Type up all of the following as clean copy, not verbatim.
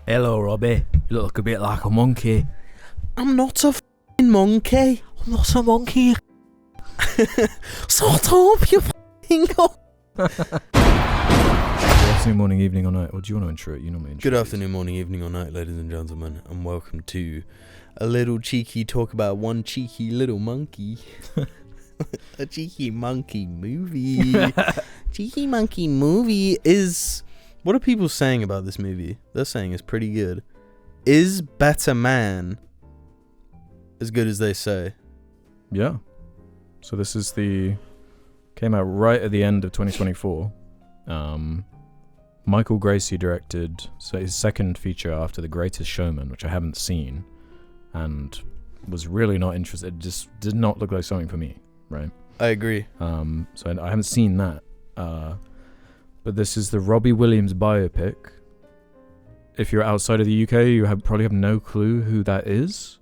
Hello, Robbie. You look a bit like a monkey. I'm not a f***ing monkey. I'm not a monkey. Shut up, you f***ing Good afternoon, morning, evening, or night. Or do you want to intro it? You normally intro Good it. afternoon, morning, evening, or night, ladies and gentlemen, and welcome to a little cheeky talk about one cheeky little monkey. A cheeky monkey movie. Cheeky monkey movie is... What are people saying about this movie? They're saying it's pretty good. Is Better Man as good as they say? Yeah. So this is came out right at the end of 2024. Michael Gracie directed his second feature after The Greatest Showman, which I haven't seen, and was really not interested. It just did not look like something for me, right? I agree. So I haven't seen that. But this is the Robbie Williams biopic. If you're outside of the UK, you probably have no clue who that is.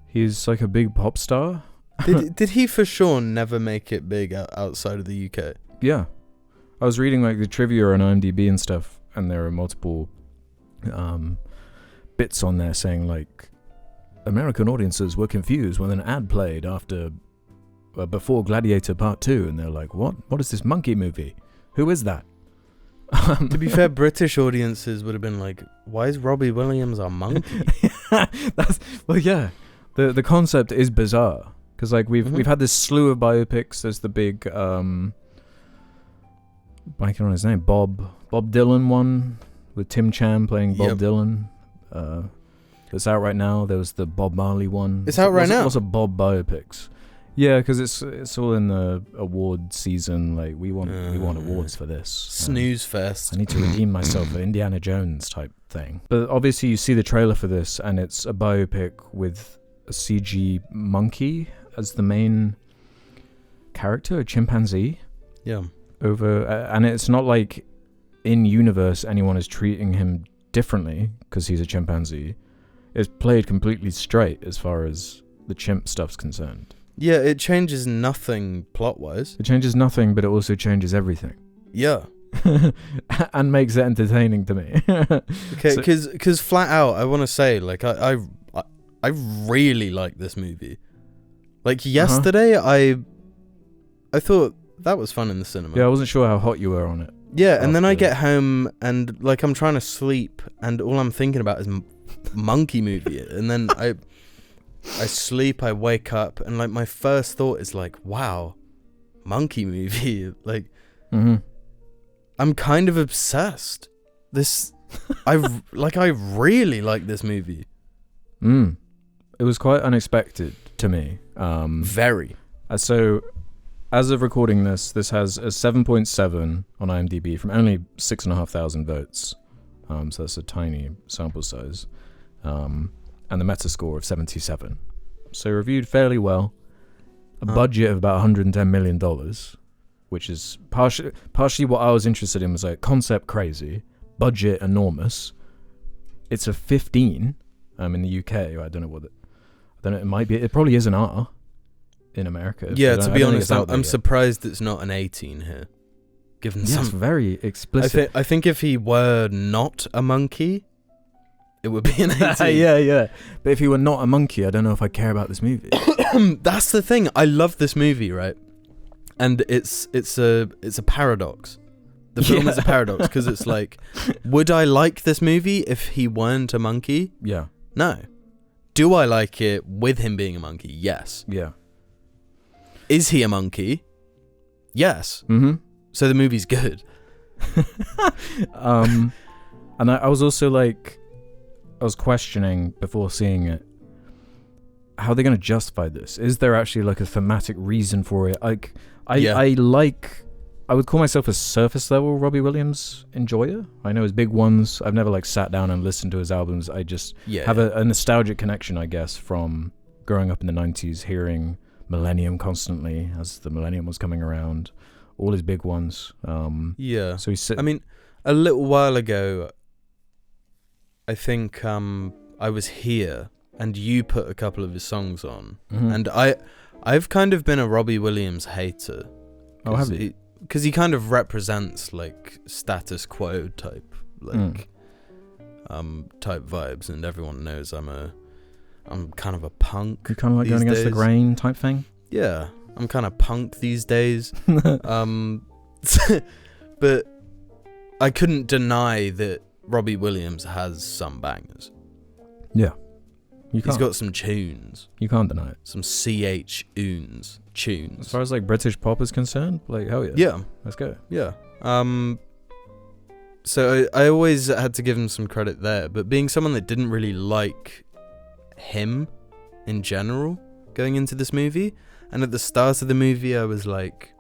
He's like a big pop star. Did he for sure never make it big outside of the UK? Yeah. I was reading like the trivia on IMDb and stuff, and there are multiple bits on there saying like American audiences were confused when an ad played before Gladiator Part 2, and they're like, what is this monkey movie? Who is that? To be fair, British audiences would have been like, why is Robbie Williams a monkey? Yeah. The concept is bizarre. Because like we've had this slew of biopics. There's the big blanking on his name, Bob Dylan one with Tim Chan playing Bob Dylan. It's out right now. There was the Bob Marley one. It's out right now. Lots of Bob biopics. Yeah, because it's all in the award season. Like we want awards for this. Snooze fest. I need to redeem myself for Indiana Jones type thing. But obviously you see the trailer for this, and it's a biopic with a CG monkey as the main character, a chimpanzee. Yeah. And it's not like in universe anyone is treating him differently because he's a chimpanzee. It's played completely straight as far as the chimp stuff's concerned. Yeah, it changes nothing plot-wise. It changes nothing, but it also changes everything. Yeah. And makes it entertaining to me. Okay, because flat out, I want to say, like, I really like this movie. Like, yesterday, I thought that was fun in the cinema. Yeah, I wasn't sure how hot you were on it. Yeah, and then I get home, and, like, I'm trying to sleep, and all I'm thinking about is monkey movie. And then I sleep, I wake up, and like my first thought is like, wow, monkey movie. Like, I'm kind of obsessed. I really like this movie. It was quite unexpected to me. Very. So, as of recording this has a 7.7 on IMDb from only 6,500 votes. So that's a tiny sample size. And the Metascore of 77. So reviewed fairly well. A budget of about $110 million, which is partially what I was interested in. Was like concept crazy, budget enormous. It's a 15 in the UK. I don't know. It might be. It probably is an R in America. Yeah, to be honest, I'm surprised it's not an 18 here. Given it's very explicit. I think if he were not a monkey, it would be an 18. Yeah. But if he were not a monkey, I don't know if I care about this movie. That's the thing. I love this movie, right? And it's a paradox. The film is a paradox because it's like, would I like this movie if he weren't a monkey? Yeah. No. Do I like it with him being a monkey? Yes. Yeah. Is he a monkey? Yes. So the movie's good. And I was also like, I was questioning before seeing it, how are they going to justify this? Is there actually like a thematic reason for it? Like, I would call myself a surface level Robbie Williams enjoyer. I know his big ones. I've never like sat down and listened to his albums. I just have a nostalgic connection, I guess, from growing up in the 90s, hearing Millennium constantly as the Millennium was coming around. All his big ones. So I mean, a little while ago, I think I was here and you put a couple of his songs on, and I've kind of been a Robbie Williams hater. Oh, have you? Because he kind of represents like status quo type, like type vibes, and everyone knows I'm kind of a punk. You're kind of like going against the grain type thing. Yeah, I'm kind of punk these days. But I couldn't deny that Robbie Williams has some bangers. Yeah. He's got some tunes. You can't deny it. Some CH-oons tunes. As far as like British pop is concerned, like hell yeah. Yeah. Let's go. Yeah. So I always had to give him some credit there, but being someone that didn't really like him in general going into this movie, and at the start of the movie I was like,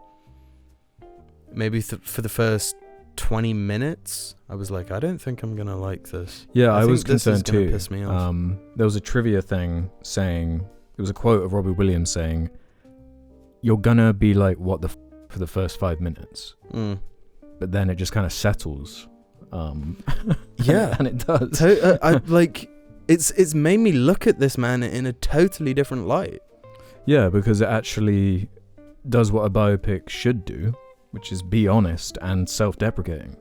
maybe for the first 20 minutes I was like, I don't think I'm gonna like this. Yeah, I was concerned this is gonna too. Piss me off. There was a trivia thing saying, it was a quote of Robbie Williams saying, you're gonna be like, what the for the first 5 minutes, but then it just kind of settles. Yeah, and it does. I like it's made me look at this man in a totally different light. Yeah, because it actually does what a biopic should do, which is be honest and self-deprecating.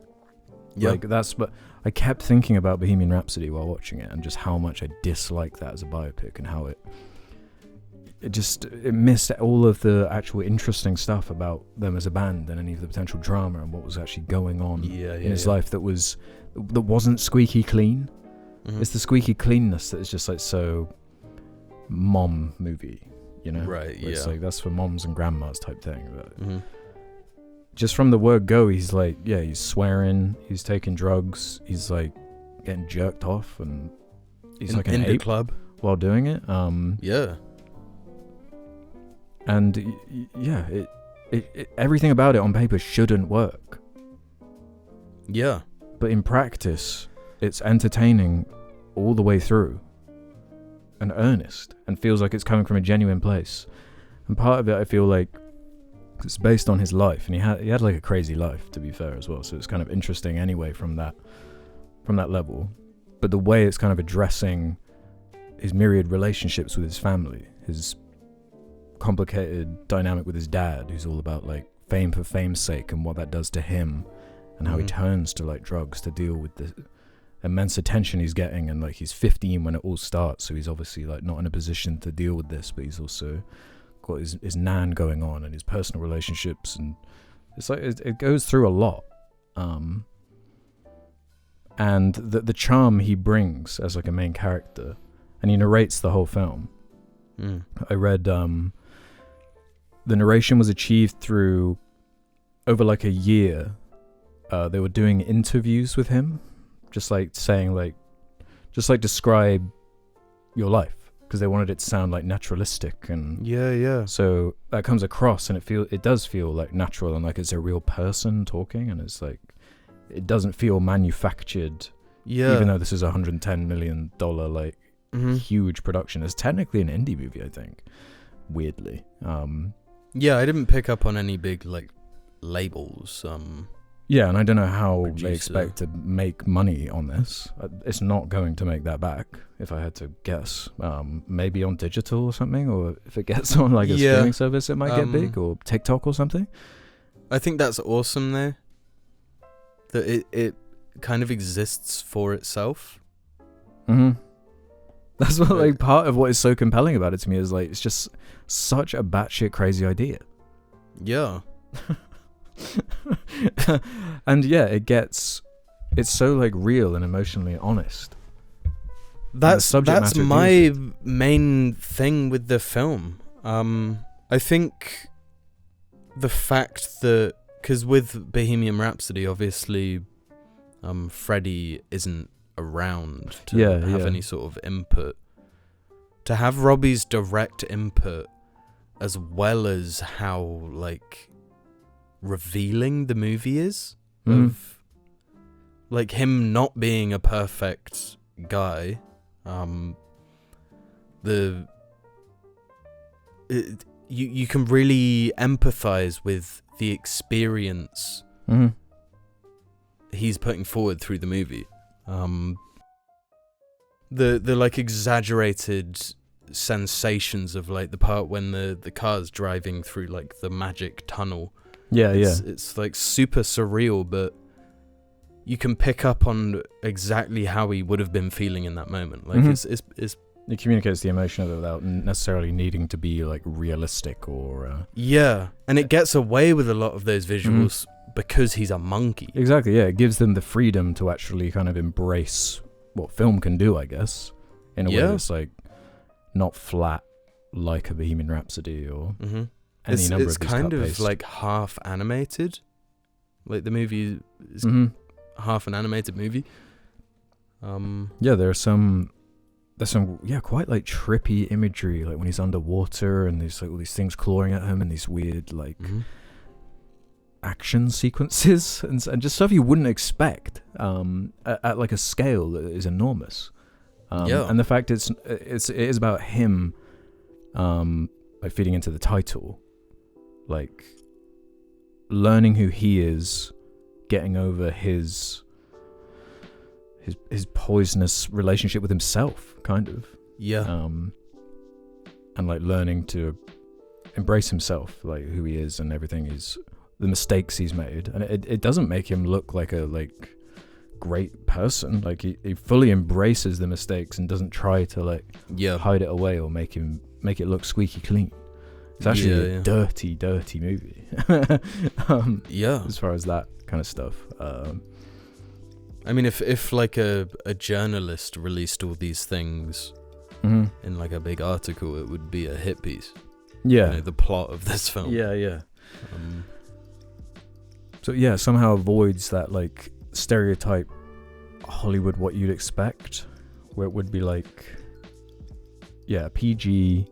Yeah. Like that's what I kept thinking about Bohemian Rhapsody while watching it, and just how much I dislike that as a biopic, and how it missed all of the actual interesting stuff about them as a band, and any of the potential drama and what was actually going on in his life that wasn't squeaky clean. Mm-hmm. It's the squeaky cleanness that is just like so mom movie, you know? Right, yeah. It's like that's for moms and grandmas type thing. But just from the word go, he's like, yeah, he's swearing, he's taking drugs, he's like getting jerked off, and he's like an ape club while doing it. Yeah. And yeah, it everything about it on paper shouldn't work. Yeah. But in practice, it's entertaining all the way through, and earnest, and feels like it's coming from a genuine place. And part of it, I feel like, it's based on his life, and he had like a crazy life, to be fair, as well. So it's kind of interesting anyway from that level. But the way it's kind of addressing his myriad relationships with his family, his complicated dynamic with his dad, who's all about like fame for fame's sake and what that does to him, and how he turns to like drugs to deal with the immense attention he's getting. And like he's 15 when it all starts, so he's obviously like not in a position to deal with this, but he's also got his nan going on, and his personal relationships, and it's like it goes through a lot. And the charm he brings as like a main character, and he narrates the whole film. I read the narration was achieved through over like a year. They were doing interviews with him, just like saying like, just like describe your life, because they wanted it to sound like naturalistic, and so that comes across, and it does feel like natural, and like it's a real person talking, and it's like it doesn't feel manufactured. Even though this is $110 million like huge production, it's technically an indie movie, I think, weirdly. I didn't pick up on any big like labels. Yeah, and I don't know how they expect to make money on this. It's not going to make that back, if I had to guess. Maybe on digital or something, or if it gets on like a streaming service, it might get big, or TikTok or something. I think that's awesome though, that it kind of exists for itself. That's what like part of what is so compelling about it to me is like it's just such a batshit crazy idea. Yeah. And yeah, it's so like real and emotionally honest. That's my main thing with the film. I think the fact that, because with Bohemian Rhapsody, obviously, Freddie isn't around to have any sort of input. To have Robbie's direct input, as well as how like revealing the movie is, of like him not being a perfect guy, you can really empathize with the experience he's putting forward through the movie. The like exaggerated sensations of like the part when the car's driving through like the magic tunnel. It's like super surreal, but you can pick up on exactly how he would have been feeling in that moment. Like it's it communicates the emotion of it without necessarily needing to be like realistic or yeah, and it gets away with a lot of those visuals because he's a monkey. Exactly, yeah. It gives them the freedom to actually kind of embrace what film can do, I guess, in a way that's like not flat like a Bohemian Rhapsody or any it's number of these kind of cut-paste. like half animated. Like the movie is half an animated movie. Yeah, there's some quite like trippy imagery, like when he's underwater and there's like all these things clawing at him and these weird like action sequences and just stuff you wouldn't expect at like a scale that is enormous. And the fact it is about him like feeding into the title, like learning who he is, getting over his poisonous relationship with himself, kind of. And like learning to embrace himself, like who he is and everything, the mistakes he's made. And it doesn't make him look like a like great person. Like he fully embraces the mistakes and doesn't try to like hide it away or make it look squeaky clean. It's actually a dirty movie. As far as that kind of stuff. I mean, if like a journalist released all these things in like a big article, it would be a hit piece. Yeah. You know, the plot of this film. Yeah. So yeah, somehow avoids that like stereotype Hollywood what you'd expect, where it would be like, PG.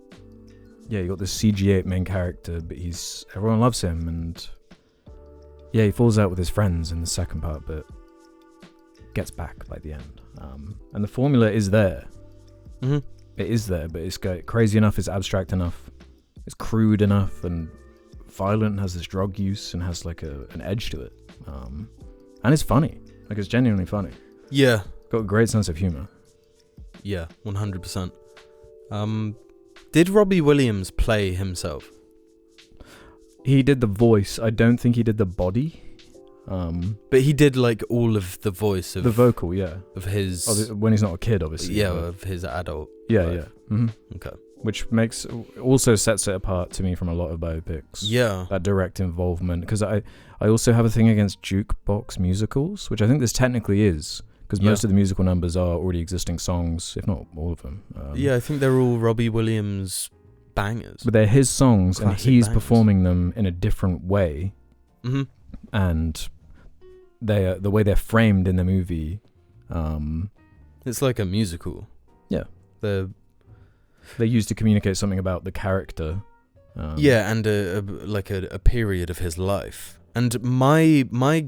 Yeah, you got this CG8 main character, but everyone loves him, and he falls out with his friends in the second part, but gets back by the end. And the formula is there. It is there, but it's crazy enough, it's abstract enough, it's crude enough, and violent, has this drug use, and has like an edge to it. And it's funny. Like, it's genuinely funny. Yeah. Got a great sense of humor. Yeah, 100%. Did Robbie Williams play himself? He did the voice. I don't think he did the body. But he did like all of the voice of the vocal, of his when he's not a kid, obviously. of his adult life. Okay. Which also sets it apart to me from a lot of biopics. Yeah. That direct involvement, because I also have a thing against jukebox musicals, which I think this technically is, because most of the musical numbers are already existing songs, if not all of them. I think they're all Robbie Williams bangers. But they're his songs, Classic and he's bangers. performing them in a different way. And the way they're framed in the movie. It's like a musical. Yeah. They're used to communicate something about the character. and a period of his life. And my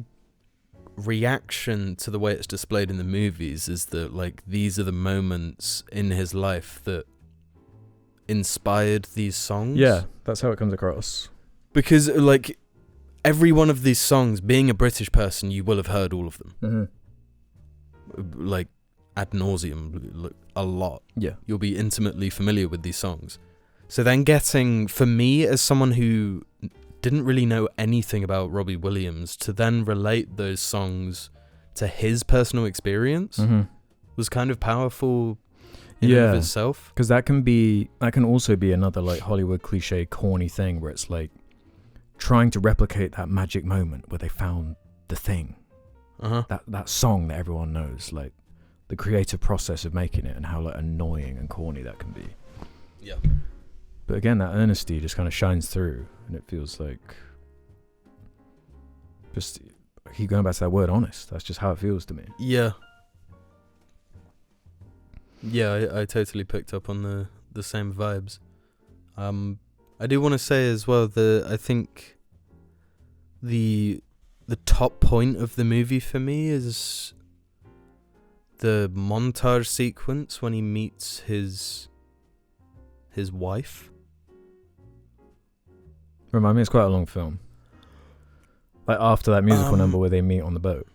reaction to the way it's displayed in the movies is that like these are the moments in his life that inspired these songs. Yeah, that's how it comes across. Because like every one of these songs, being a British person, you will have heard all of them. Like ad nauseum, a lot. Yeah. You'll be intimately familiar with these songs. So then getting, for me as someone who didn't really know anything about Robbie Williams, to then relate those songs to his personal experience was kind of powerful in and of itself. Because that can also be another like Hollywood cliche corny thing where it's like trying to replicate that magic moment where they found the thing. That song that everyone knows, like the creative process of making it and how like annoying and corny that can be. Yeah. But again, that earnesty just kind of shines through, and it feels like just keep going back to that word honest. That's just how it feels to me. Yeah. Yeah, I totally picked up on the same vibes. I do want to say as well that I think the top point of the movie for me is the montage sequence when he meets his wife. Remind me, it's quite a long film. Like after that musical number where they meet on the boat.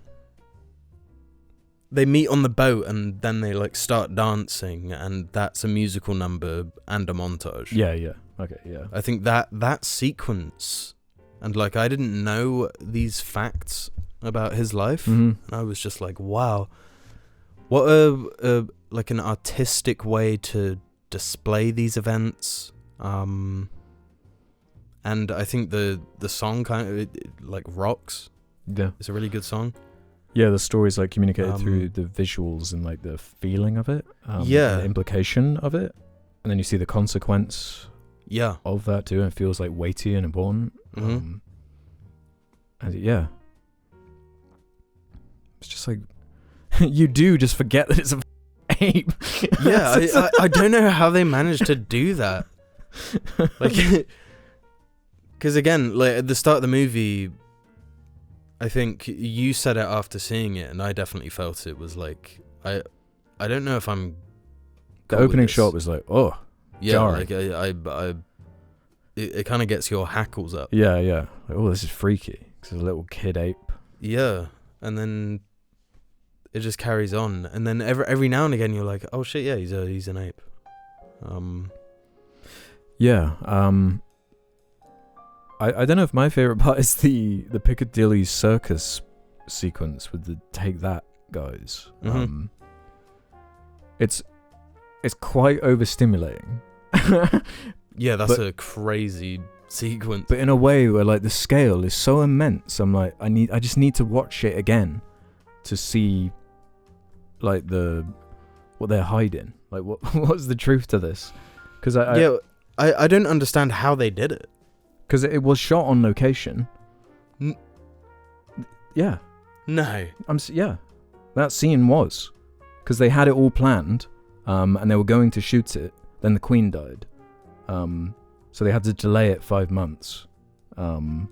They meet on the boat and then they like start dancing, and that's a musical number and a montage. Yeah. Okay, yeah. I think that sequence, and like I didn't know these facts about his life, Mhm. and I was just like, wow, what a like an artistic way to display these events. And I think the song kind of like rocks. Yeah. It's a really good song. Yeah, the story's like communicated Um, through the visuals and like the feeling of it. Yeah. The implication of it. And then you see the consequence Yeah. of that too, and it feels like weighty and important. Mhm. And yeah. It's just like, you do just forget that it's a ape. Yeah, I don't know how they managed to do that. Like, because again, like at the start of the movie, I think you said it after seeing it, and I definitely felt it was like, I don't know if I'm. The cool with opening this. shot was like, oh, Yeah, jarring. like it kind of gets your hackles up. yeah. Like, oh, this is freaky. It's a little kid ape. Yeah, and then it just carries on, and then every now and again you're like, oh shit, yeah, he's an ape. Yeah. I don't know if my favorite part is the Piccadilly Circus sequence with the Take That guys. Mhm. It's quite overstimulating. Yeah, that's But- a crazy sequence. But in a way where like the scale is so immense, I'm like, I just need to watch it again to see like what they're hiding. Like what's the truth to this? Because I don't understand how they did it. because it was shot on location. N- Yeah, No. yeah, that scene was because they had it all planned, and they were going to shoot it. Then the Queen died, so they had to delay it 5 months, and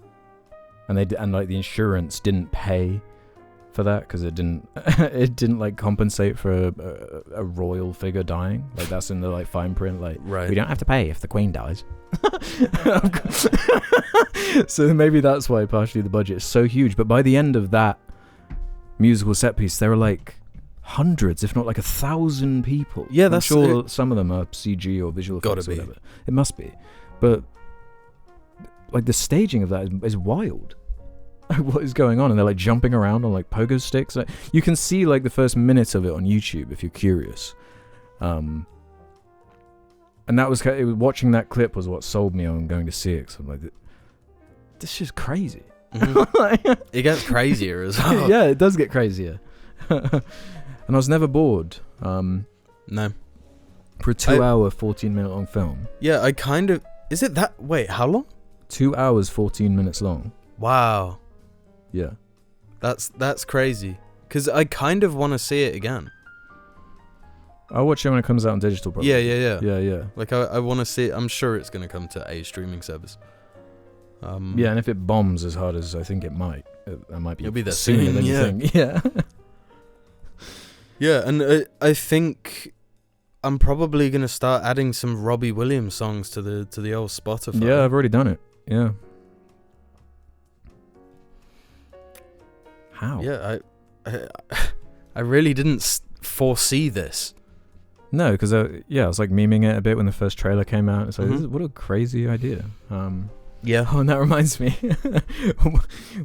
like the insurance didn't pay for that because it didn't like compensate for a royal figure dying. Like that's in the like fine print. Like Right. we don't have to pay if the Queen dies. So maybe that's why partially the budget is so huge. But by the end of that musical set piece, there were like hundreds, if not like 1,000 people. Yeah, I'm that's sure some of them are CG or visual effects Gotta or be. whatever. It must be. But like the staging of that is wild. What is going on? And they're like jumping around on like pogo sticks. Like, you can see like the first minute of it on YouTube if you're curious. And that was watching that clip was what sold me on going to see it. 'Cause I'm like, this is crazy. Mhm. It gets crazier as well. Yeah, it does get crazier. And I was never bored. No. For a 2-hour, 14-minute long film. Yeah, I kind of. Is it that? Wait, how long? 2 hours, 14 minutes long. Wow. Yeah. That's crazy. Because I kind of want to see it again. I'll watch it when it comes out on digital, probably. Yeah. Yeah. Like, I want to see it. I'm sure it's going to come to a streaming service. Yeah, and if it bombs as hard as I think it might, that might be It'll be there sooner soon, than you yeah. think. Yeah. Yeah, and I think I'm probably going to start adding some Robbie Williams songs to the old Spotify. Yeah, I've already done it. Yeah. How? Yeah, I really didn't foresee this. No, because I was like memeing it a bit when the first trailer came out. It's like, Mhm. what a crazy idea. Yeah. Oh, and that reminds me,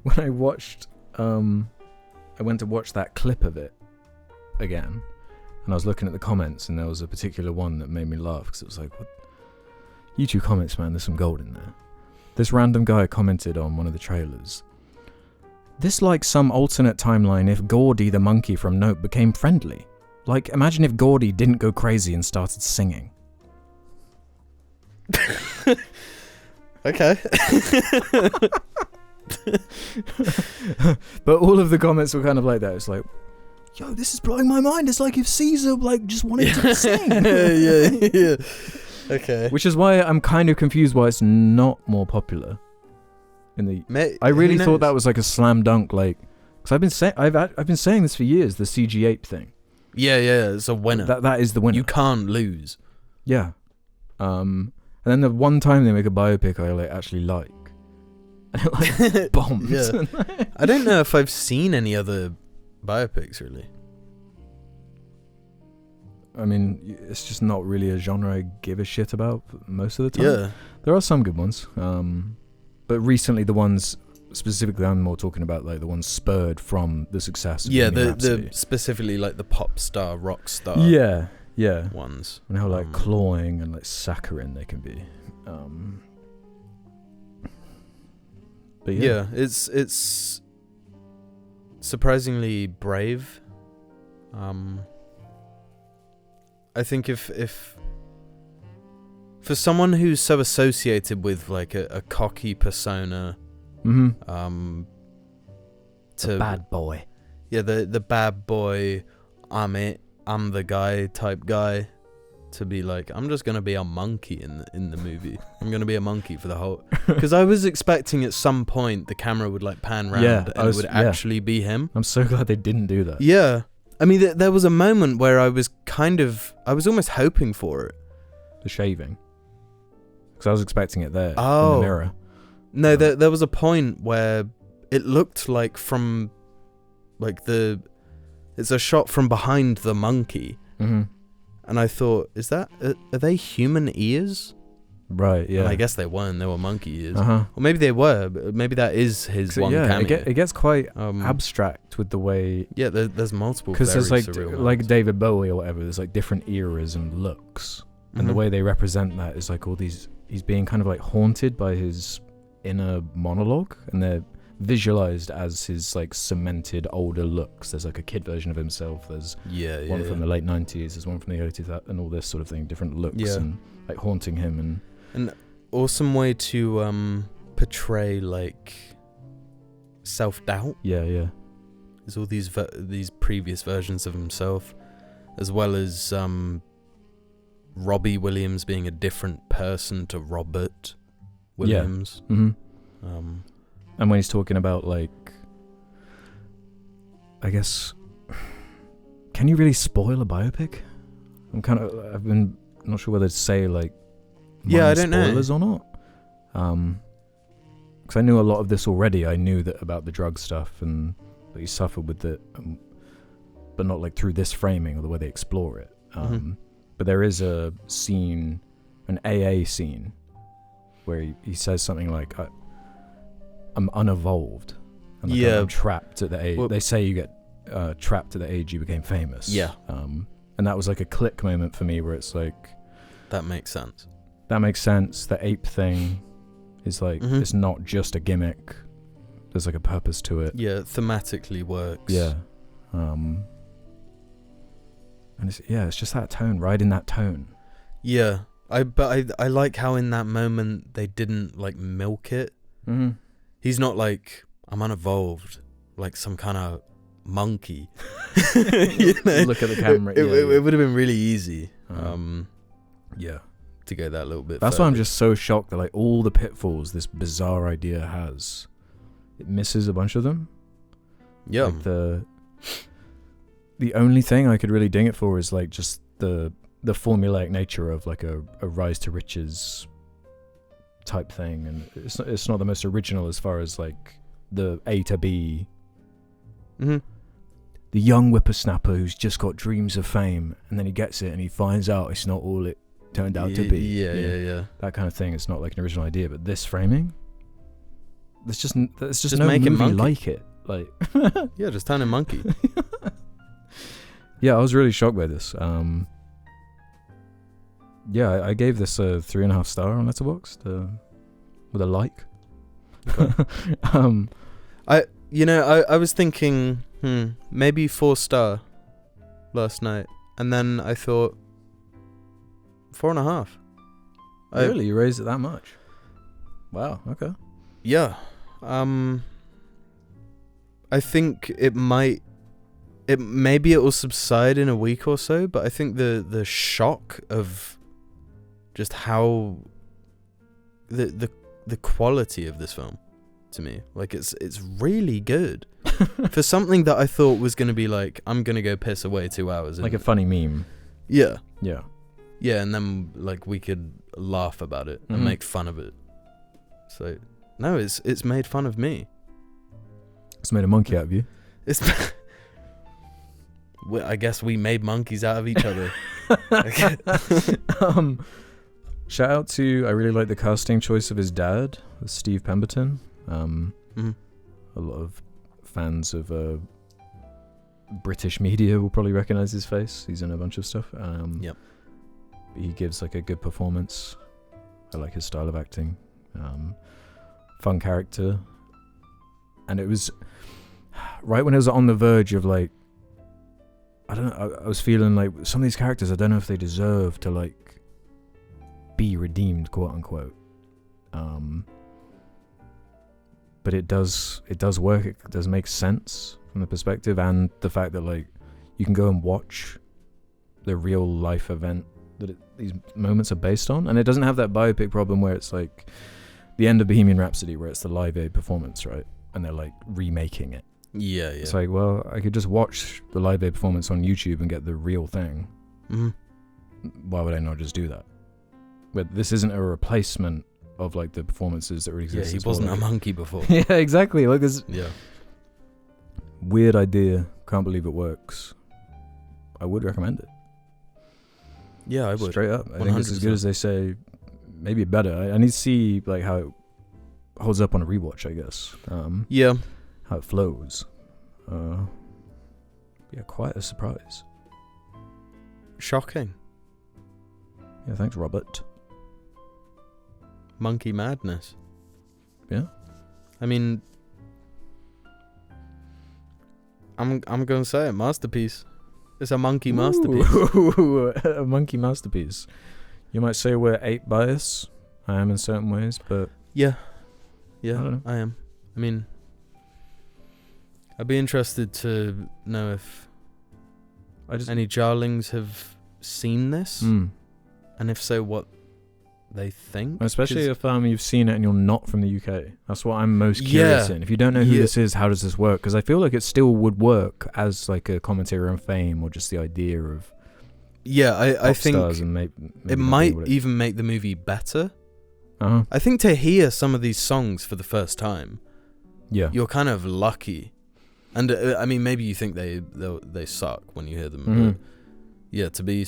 when I watched, I went to watch that clip of it again, and I was looking at the comments, and there was a particular one that made me laugh because it was like, what? YouTube comments, man, there's some gold in there. This random guy commented on one of the trailers. This like some alternate timeline if Gordy the monkey from Nope became friendly. Like, imagine if Gordy didn't go crazy and started singing. Okay. But all of the comments were kind of like that. It's like, yo, this is blowing my mind. It's like if Caesar like just wanted to sing. yeah. Okay. Which is why I'm kind of confused why it's not more popular. I really thought that was like a slam dunk, like, because I've been saying this for years, the CG ape thing. Yeah, it's a winner. That is the winner. You can't lose. Yeah. And then the one time they make a biopic I like actually like, and it like bombs. Yeah. I don't know if I've seen any other biopics really. I mean, it's just not really a genre I give a shit about most of the time. Yeah. There are some good ones. But recently the ones specifically, I'm more talking about like the ones spurred from the success of Yeah, Bohemian the Rhapsody. specifically like the pop star, rock star Yeah. ones. And how like cloying and like saccharine they can be. But Yeah, it's surprisingly brave. I think if for someone who's so associated with like a cocky persona, the bad boy. Yeah, the bad boy, I'm the guy type guy, to be like, I'm just gonna be a monkey in the movie. I'm gonna be a monkey for the whole. Because I was expecting at some point the camera would like pan round and it would actually be him. I'm so glad they didn't do that. Yeah, I mean there was a moment where I was almost hoping for it. The shaving. Because I was expecting it there in Oh. the mirror. No, there was a point where it looked like from like it's a shot from behind the monkey. Mm-hmm. And I thought, are they human ears? Right, yeah. And I guess they weren't. They were monkey ears. Uh-huh. Or maybe they were. But maybe that is his one cameo. It gets quite abstract with the way... Yeah, there's multiple. Because there's like surreal David Bowie or whatever, there's like different eras and looks. And the way they represent that is like all these... He's being kind of like haunted by his inner monologue. And they're visualized as his like cemented older looks. There's like a kid version of himself. There's one from the late 90s. There's one from the early 2000s and all this sort of thing. Different looks and like haunting him. And an awesome way to portray like self-doubt. Yeah. There's all these previous versions of himself, as well as Robbie Williams being a different person to Robert Williams. Yeah. Mm-hmm. And when he's talking about like, I guess, can you really spoil a biopic? I've been not sure whether to say like, I don't know. spoilers or not. Because I knew a lot of this already. I knew that about the drug stuff and that he suffered with it, but not like through this framing or the way they explore it. But there is a scene, an AA scene, where he says something like, I'm unevolved. And like, I'm trapped at the age. They say you get trapped at the age you became famous. Yeah. And that was like a click moment for me where it's like... That makes sense. The ape thing is like, it's not just a gimmick. There's like a purpose to it. Yeah, thematically works. Yeah. And it's just that tone, riding that tone. Yeah. I like how in that moment they didn't like milk it. Mm-hmm. He's not like, I'm unevolved, like some kind of monkey. You know? Look at the camera. It would have been really easy. Yeah. To go that little bit. That's why I'm just so shocked that like all the pitfalls this bizarre idea has, it misses a bunch of them. Yeah. Like the only thing I could really ding it for is like just the formulaic nature of like a rise to riches type thing, and it's not the most original as far as like the A to B. Mm-hmm. The young whippersnapper who's just got dreams of fame, and then he gets it and he finds out it's not all it turned out to be. Yeah. That kind of thing. It's not like an original idea, but this framing, there's just no make him movie monkey. like it. Like, yeah, just turn him monkey. Yeah, I was really shocked by this. Yeah, I gave this a 3.5 star on Letterboxd with a like. Okay. I was thinking maybe 4 star last night, and then I thought 4.5. Really, you raised it that much? Wow. Okay. Yeah. I think maybe it will subside in a week or so, but I think the shock of just how the quality of this film to me, like it's really good for something that I thought was going to be like, I'm going to go piss away 2 hours, like a funny meme. Yeah, and then like we could laugh about it and make fun of it. So no, it's made fun of me. It's made a monkey out of you. I guess we made monkeys out of each other. Shout out to, I really like the casting choice of his dad, Steve Pemberton. Mhm. A lot of fans of British media will probably recognize his face. He's in a bunch of stuff. Yep. He gives like a good performance. I like his style of acting. Fun character. And it was right when it was on the verge of like, I don't know, I was feeling like some of these characters, I don't know if they deserve to like be redeemed, quote unquote. But it does work. It does make sense from the perspective and the fact that like you can go and watch the real life event that these moments are based on, and it doesn't have that biopic problem where it's like the end of Bohemian Rhapsody where it's the Live Aid performance, right? And they're like remaking it. Yeah. It's like, well, I could just watch the Live Aid performance on YouTube and get the real thing. Mhm. Why would I not just do that? But this isn't a replacement of like the performances that already exist. Yeah, he It's more wasn't like a monkey before. yeah, exactly. Like this Yeah. weird idea. Can't believe it works. I would recommend it. Yeah, I would. Straight up. I think it's as good as they say. Maybe better. I need to see like how it holds up on a rewatch, I guess. Yeah. How it flows. Yeah, quite a surprise. Shocking. Yeah, thanks, Robert. Monkey madness. Yeah. I mean, I'm gonna say it, masterpiece. It's a monkey masterpiece. Ooh, a monkey masterpiece. You might say we're ape bias. I am in certain ways, but Yeah, I don't know. I am. I mean, I'd be interested to know if any Jarlings have seen this, and if so, what they think. Especially if you've seen it and you're not from the UK. That's what I'm most curious in. If you don't know who this is, how does this work? Because I feel like it still would work as like a commentary on fame or just the idea of I think and it might even make the movie better. Uh-huh. I think to hear some of these songs for the first time, you're kind of lucky. And I mean, maybe you think they suck when you hear them. Mm-hmm. But yeah, to be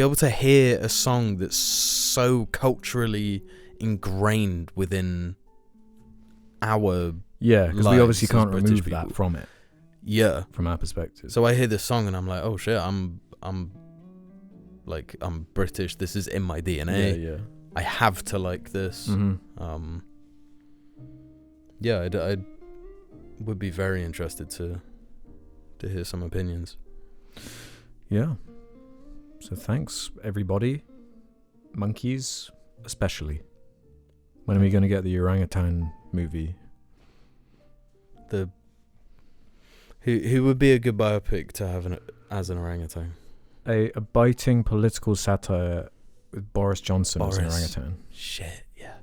able to hear a song that's so culturally ingrained within our because we obviously can't British remove people. that from it. Yeah, from our perspective. So I hear this song and I'm like, oh shit, I'm British. This is in my DNA. Yeah. I have to like this. Mm-hmm. I would be very interested to hear some opinions. Yeah. So thanks, everybody. Monkeys, especially. When are we going to get the orangutan movie? Who would be a good biopic to have as an orangutan? A biting political satire with Boris Johnson as an orangutan. Shit, yeah.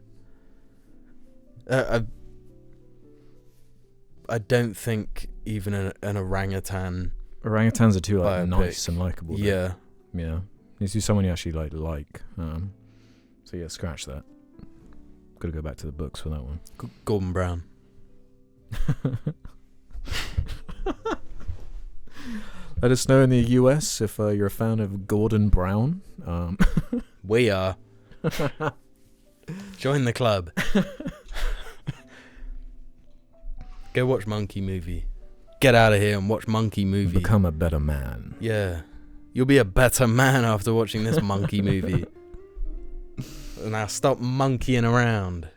I don't think even an orangutan. Orangutans are too biopic. Nice and likable. Yeah. Yeah. Needs to be someone you actually like. So yeah, scratch that. Got to go back to the books for that one. Gordon Brown. Let us know in the US if you're a fan of Gordon Brown. We are. Join the club. Go watch Monkey Movie. Get out of here and watch Monkey Movie. Become a better man. Yeah. You'll be a better man after watching this Monkey Movie. Now stop monkeying around.